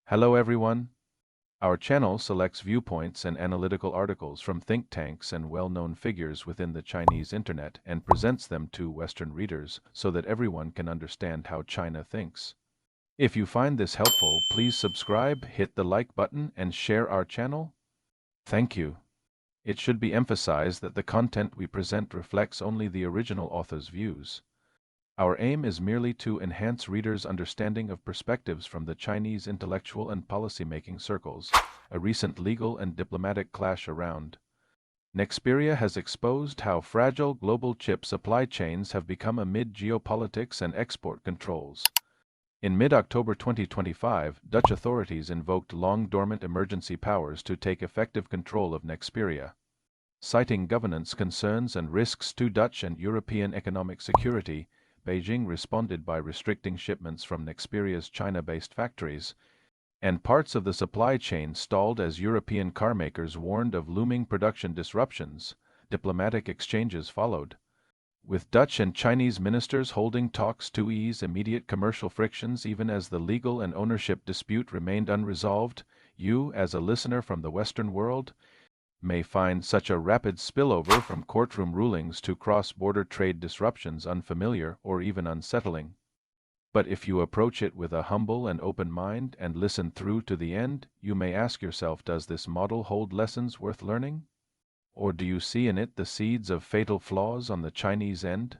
Hello everyone. Our channel selects viewpoints and analytical articles from think tanks and well-known figures within the Chinese internet and presents them to Western readers so that everyone can understand how China thinks. If you find this helpful, please subscribe, hit the like button, and share our channel. Thank you. It should be emphasized that the content we present reflects only the original author's views. Our aim is merely to enhance readers' understanding of perspectives from the Chinese intellectual and policy-making circles, a recent legal and diplomatic clash around. Nexperia has exposed how fragile global chip supply chains have become amid geopolitics and export controls. In mid-October 2025, Dutch authorities invoked long-dormant emergency powers to take effective control of Nexperia. Citing governance concerns and risks to Dutch and European economic security, Beijing responded by restricting shipments from Nexperia's China-based factories, and parts of the supply chain stalled as European carmakers warned of looming production disruptions. Diplomatic exchanges followed, with Dutch and Chinese ministers holding talks to ease immediate commercial frictions even as the legal and ownership dispute remained unresolved. You, as a listener from the Western world, may find such a rapid spillover from courtroom rulings to cross-border trade disruptions unfamiliar or even unsettling. But if you approach it with a humble and open mind and listen through to the end, you may ask yourself, does this model hold lessons worth learning? Or do you see in it the seeds of fatal flaws on the Chinese end?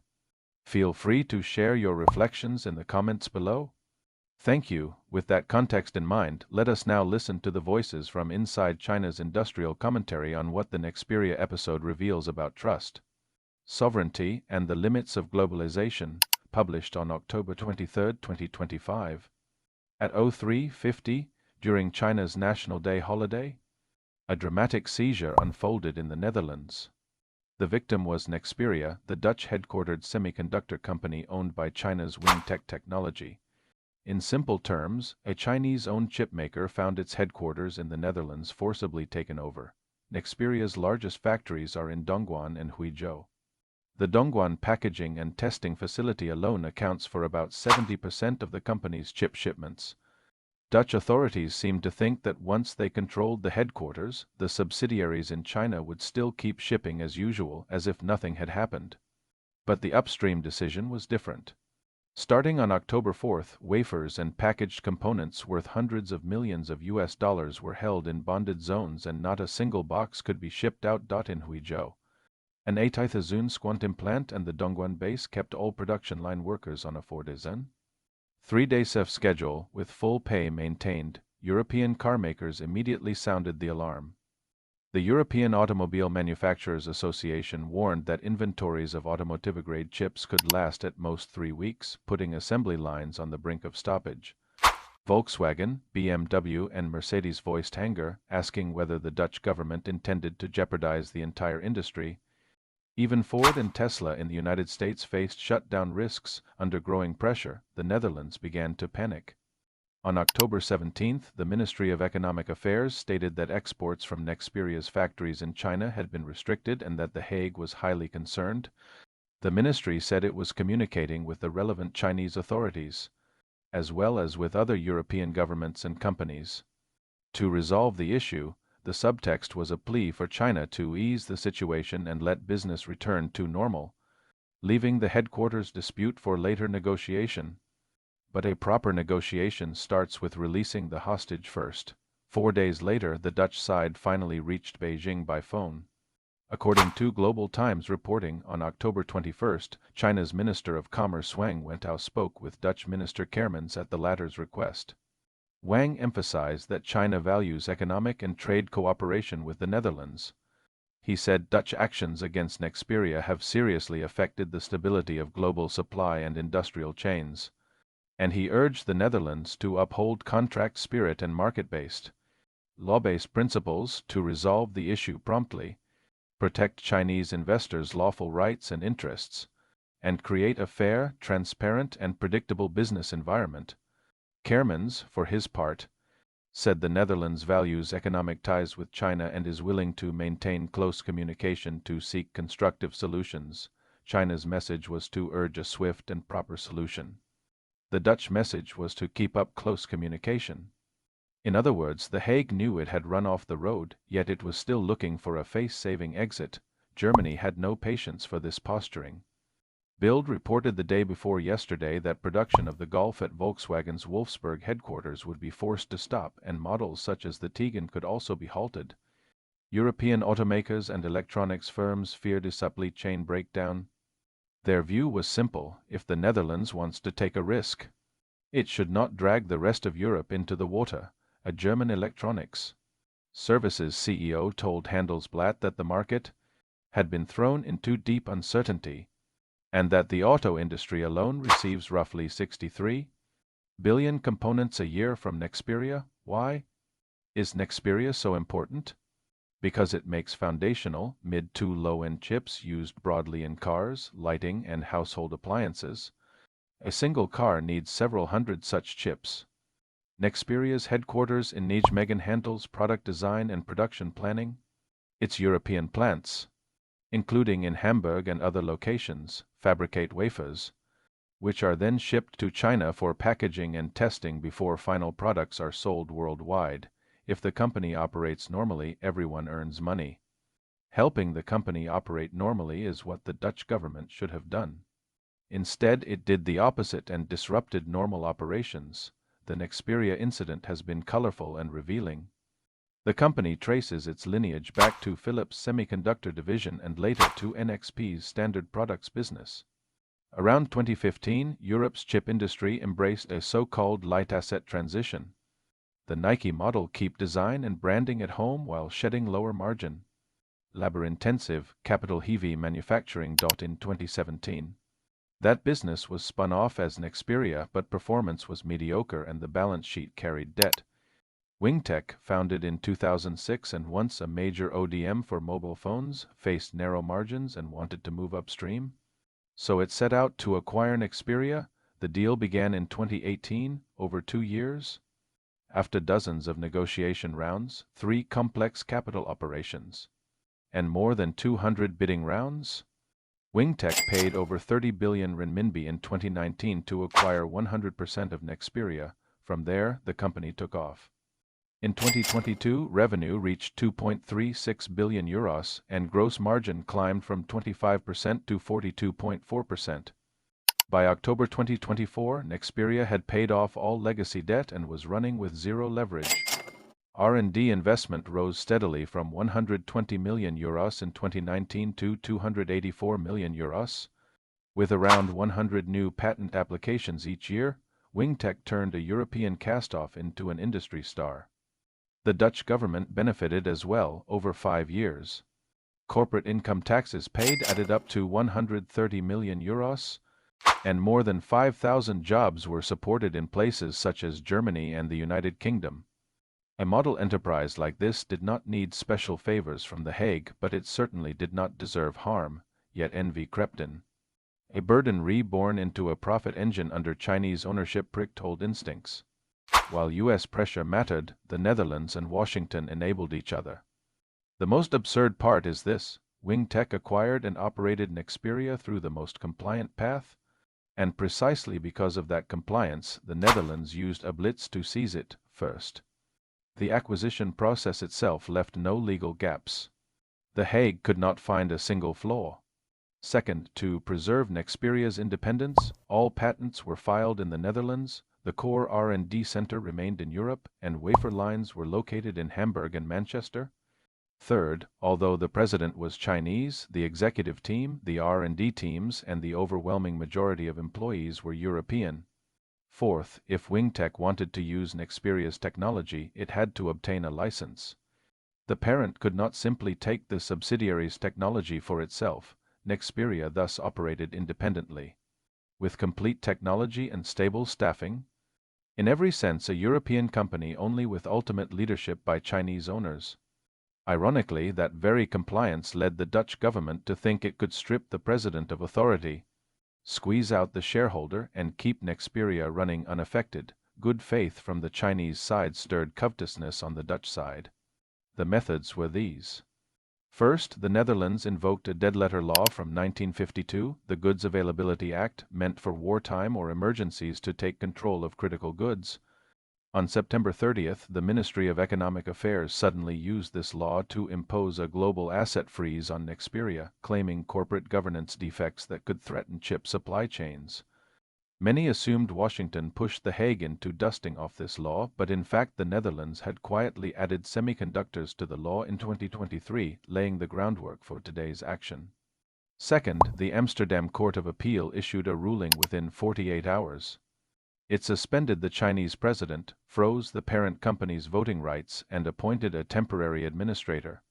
Feel free to share your reflections in the comments below. Thank you. With that context in mind, let us now listen to the voices from inside China's industrial commentary on what the Nexperia episode reveals about trust, sovereignty, and the limits of globalization, published on October 23, 2025. At 03:50, during China's National Day holiday, a dramatic seizure unfolded in the Netherlands. The victim was Nexperia, the Dutch-headquartered semiconductor company owned by China's Wingtech technology. In simple terms, a Chinese-owned chipmaker found its headquarters in the Netherlands forcibly taken over. Nexperia's largest factories are in Dongguan and Huizhou. The Dongguan packaging and testing facility alone accounts for about 70% of the company's chip shipments. Dutch authorities seem to think that once they controlled the headquarters, the subsidiaries in China would still keep shipping as usual, as if nothing had happened. But the upstream decision was different. Starting on October 4th, wafers and packaged components worth hundreds of millions of US dollars were held in bonded zones and not a single box could be shipped out. In Huizhou, an 8,000 squantum plant and the Dongguan base kept all production line workers on a 3-day SEF schedule with full pay maintained. European carmakers immediately sounded the alarm. The European Automobile Manufacturers Association warned that inventories of automotive-grade chips could last at most 3 weeks, putting assembly lines on the brink of stoppage. Volkswagen, BMW, and Mercedes voiced anger, asking whether the Dutch government intended to jeopardize the entire industry. Even Ford and Tesla in the United States faced shutdown risks. Under growing pressure, the Netherlands began to panic. On October 17, the Ministry of Economic Affairs stated that exports from Nexperia's factories in China had been restricted and that The Hague was highly concerned. The ministry said it was communicating with the relevant Chinese authorities, as well as with other European governments and companies. To resolve the issue, the subtext was a plea for China to ease the situation and let business return to normal, leaving the headquarters dispute for later negotiation. But a proper negotiation starts with releasing the hostage first. 4 days later, the Dutch side finally reached Beijing by phone. According to Global Times reporting, on October 21st, China's Minister of Commerce Wang Wentao spoke with Dutch Minister Kermans at the latter's request. Wang emphasized that China values economic and trade cooperation with the Netherlands. He said Dutch actions against Nexperia have seriously affected the stability of global supply and industrial chains, and he urged the Netherlands to uphold contract spirit and market-based, law-based principles to resolve the issue promptly, protect Chinese investors' lawful rights and interests, and create a fair, transparent, and predictable business environment. Kermans, for his part, said the Netherlands values economic ties with China and is willing to maintain close communication to seek constructive solutions. China's message was to urge a swift and proper solution. The Dutch message was to keep up close communication. In other words, The Hague knew it had run off the road, yet it was still looking for a face-saving exit. Germany had no patience for this posturing. Bild reported the day before yesterday that production of the Golf at Volkswagen's Wolfsburg headquarters would be forced to stop, and models such as the Tiguan could also be halted. European automakers and electronics firms feared a supply chain breakdown. Their view was simple: if the Netherlands wants to take a risk, it should not drag the rest of Europe into the water. A German electronics services CEO told Handelsblatt that the market had been thrown into deep uncertainty, and that the auto industry alone receives roughly 63 billion components a year from Nexperia. Why is Nexperia so important? Because it makes foundational, mid to low-end chips used broadly in cars, lighting, and household appliances. A single car needs several hundred such chips. Nexperia's headquarters in Nijmegen handles product design and production planning. Its European plants, including in Hamburg and other locations, fabricate wafers, which are then shipped to China for packaging and testing before final products are sold worldwide. If the company operates normally, everyone earns money. Helping the company operate normally is what the Dutch government should have done. Instead, it did the opposite and disrupted normal operations. The Nexperia incident has been colorful and revealing. The company traces its lineage back to Philips' Semiconductor division and later to NXP's standard products business. Around 2015, Europe's chip industry embraced a so-called light asset transition. The Nike model keep design and branding at home while shedding lower margin, labor-intensive, capital-heavy manufacturing. In 2017, that business was spun off as Nexperia, but performance was mediocre and the balance sheet carried debt. Wingtech, founded in 2006 and once a major ODM for mobile phones, faced narrow margins and wanted to move upstream. So it set out to acquire Nexperia. The deal began in 2018, over 2 years. After dozens of negotiation rounds, 3 complex capital operations, and more than 200 bidding rounds, Wingtech paid over 30 billion renminbi in 2019 to acquire 100% of Nexperia. From there, the company took off. In 2022, revenue reached 2.36 billion euros, and gross margin climbed from 25% to 42.4%. By October 2024, Nexperia had paid off all legacy debt and was running with zero leverage. R&D investment rose steadily from 120 million euros in 2019 to 284 million euros. With around 100 new patent applications each year, Wingtech turned a European cast-off into an industry star. The Dutch government benefited as well. Over 5 years, corporate income taxes paid added up to 130 million euros, and more than 5,000 jobs were supported in places such as Germany and the United Kingdom. A model enterprise like this did not need special favors from The Hague, but it certainly did not deserve harm, yet envy crept in. A burden reborn into a profit engine under Chinese ownership pricked old instincts. While U.S. pressure mattered, the Netherlands and Washington enabled each other. The most absurd part is this: Wingtech acquired and operated Nexperia through the most compliant path, and precisely because of that compliance, the Netherlands used a blitz to seize it. First, the acquisition process itself left no legal gaps. The Hague could not find a single flaw. Second, to preserve Nexperia's independence, all patents were filed in the Netherlands, the core R&D center remained in Europe, and wafer lines were located in Hamburg and Manchester. Third, although the president was Chinese, the executive team, the R&D teams, and the overwhelming majority of employees were European. Fourth, if Wingtech wanted to use Nexperia's technology, it had to obtain a license. The parent could not simply take the subsidiary's technology for itself. Nexperia thus operated independently, with complete technology and stable staffing. In every sense, a European company, only with ultimate leadership by Chinese owners. Ironically, that very compliance led the Dutch government to think it could strip the president of authority, squeeze out the shareholder, and keep Nexperia running unaffected. Good faith from the Chinese side stirred covetousness on the Dutch side. The methods were these. First, the Netherlands invoked a dead-letter law from 1952, the Goods Availability Act, meant for wartime or emergencies to take control of critical goods. On September 30th, the Ministry of Economic Affairs suddenly used this law to impose a global asset freeze on Nexperia, claiming corporate governance defects that could threaten chip supply chains. Many assumed Washington pushed the Hague into dusting off this law, but in fact the Netherlands had quietly added semiconductors to the law in 2023, laying the groundwork for today's action. Second, the Amsterdam Court of Appeal issued a ruling within 48 hours. It suspended the Chinese president, froze the parent company's voting rights, and appointed a temporary administrator.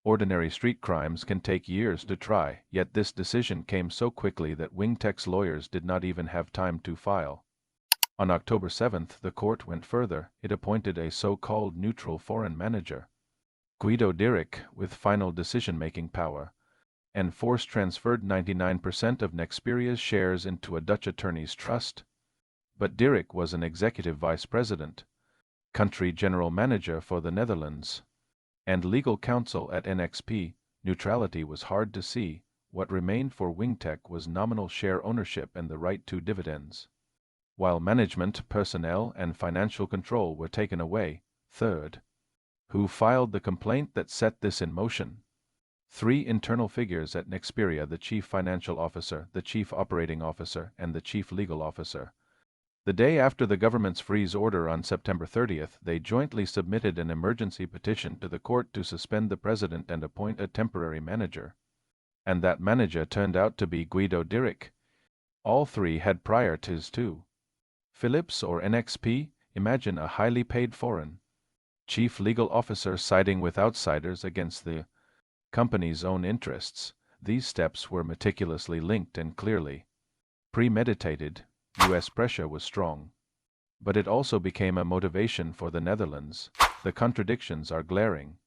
Ordinary street crimes can take years to try, yet this decision came so quickly that Wingtech's lawyers did not even have time to file. On October 7th, the court went further. It appointed a so-called neutral foreign manager, Guido Dirk, with final decision-making power, and force-transferred 99% of Nexperia's shares into a Dutch attorney's trust. But Dirk was an executive vice president, country general manager for the Netherlands, and legal counsel at NXP. Neutrality was hard to see. What remained for Wingtech was nominal share ownership and the right to dividends, while management, personnel, and financial control were taken away. Third, who filed the complaint that set this in motion? 3 internal figures at Nexperia: the chief financial officer, the chief operating officer, and the chief legal officer. The day after the government's freeze order on September 30th, they jointly submitted an emergency petition to the court to suspend the president and appoint a temporary manager. And that manager turned out to be Guido Dirk. All 3 had prior ties to Philips or NXP. Imagine a highly paid foreign chief legal officer siding with outsiders against the company's own interests. These steps were meticulously linked and clearly premeditated. U.S. pressure was strong, but it also became a motivation for the Netherlands. The contradictions are glaring.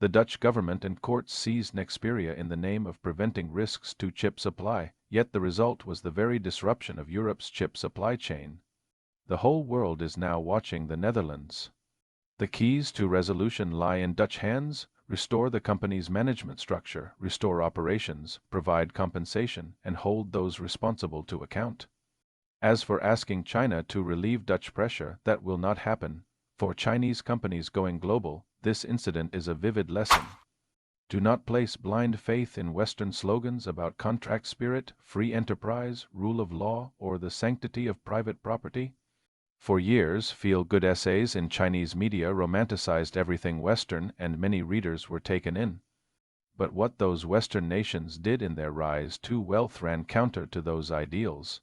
The Dutch government and courts seized Nexperia in the name of preventing risks to chip supply, yet the result was the very disruption of Europe's chip supply chain. The whole world is now watching the Netherlands. The keys to resolution lie in Dutch hands: restore the company's management structure, restore operations, provide compensation, and hold those responsible to account. As for asking China to relieve Dutch pressure, that will not happen. For Chinese companies going global, this incident is a vivid lesson. Do not place blind faith in Western slogans about contract spirit, free enterprise, rule of law, or the sanctity of private property. For years, feel-good essays in Chinese media romanticized everything Western, and many readers were taken in. But what those Western nations did in their rise to wealth ran counter to those ideals.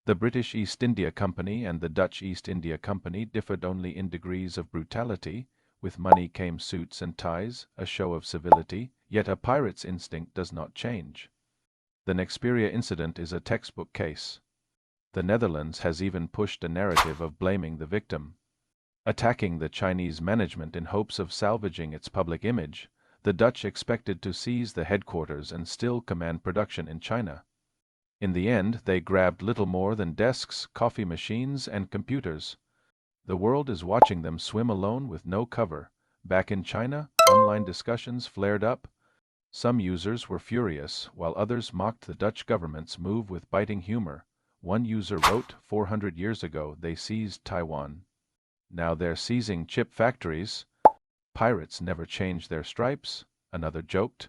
The British East India Company and the Dutch East India Company differed only in degrees of brutality. With money came suits and ties, a show of civility, yet a pirate's instinct does not change. The Nexperia incident is a textbook case. The Netherlands has even pushed a narrative of blaming the victim, attacking the Chinese management in hopes of salvaging its public image. The Dutch expected to seize the headquarters and still command production in China. In the end, they grabbed little more than desks, coffee machines, and computers. The world is watching them swim alone with no cover. Back in China, online discussions flared up. Some users were furious, while others mocked the Dutch government's move with biting humor. One user wrote, 400 years ago they seized Taiwan. Now they're seizing chip factories. Pirates never change their stripes, another joked.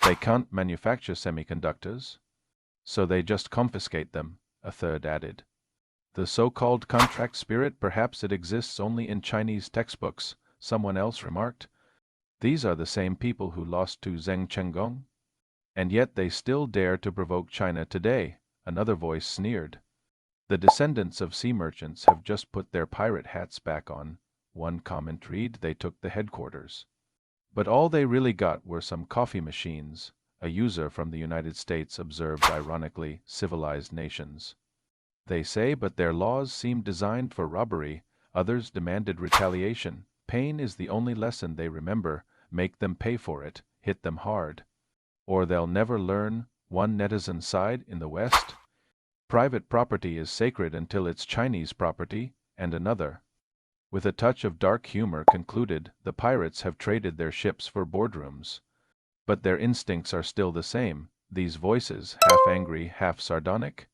They can't manufacture semiconductors, so they just confiscate them, a third added. The so-called contract spirit, perhaps it exists only in Chinese textbooks, someone else remarked. These are the same people who lost to Zheng Chenggong. And yet they still dare to provoke China today, another voice sneered. The descendants of sea merchants have just put their pirate hats back on. One comment read, they took the headquarters. But all they really got were some coffee machines. A user from the United States observed ironically, civilized nations. They say, but their laws seem designed for robbery. Others demanded retaliation. Pain is the only lesson they remember. Make them pay for it, hit them hard. Or they'll never learn. One netizen sighed. In the West, private property is sacred until it's Chinese property, and another, with a touch of dark humor, concluded, the pirates have traded their ships for boardrooms. But their instincts are still the same. These voices, half angry, half sardonic.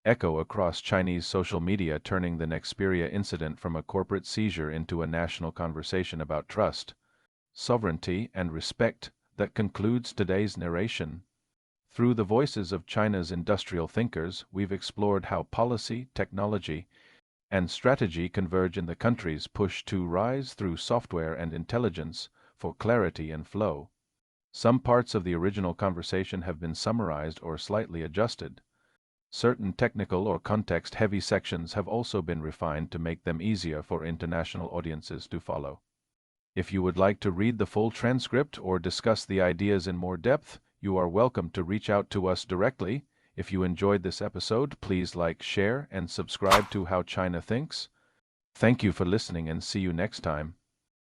echo across Chinese social media, turning the Nexperia incident from a corporate seizure into a national conversation about trust, sovereignty, and respect that concludes today's narration. Through the voices of China's industrial thinkers, we've explored how policy, technology, and strategy converge in the country's push to rise through software and intelligence for clarity and flow. Some parts of the original conversation have been summarized or slightly adjusted. Certain technical or context-heavy sections have also been refined to make them easier for international audiences to follow. If you would like to read the full transcript or discuss the ideas in more depth, you are welcome to reach out to us directly. If you enjoyed this episode, please like, share, and subscribe to How China Thinks. Thank you for listening and see you next time.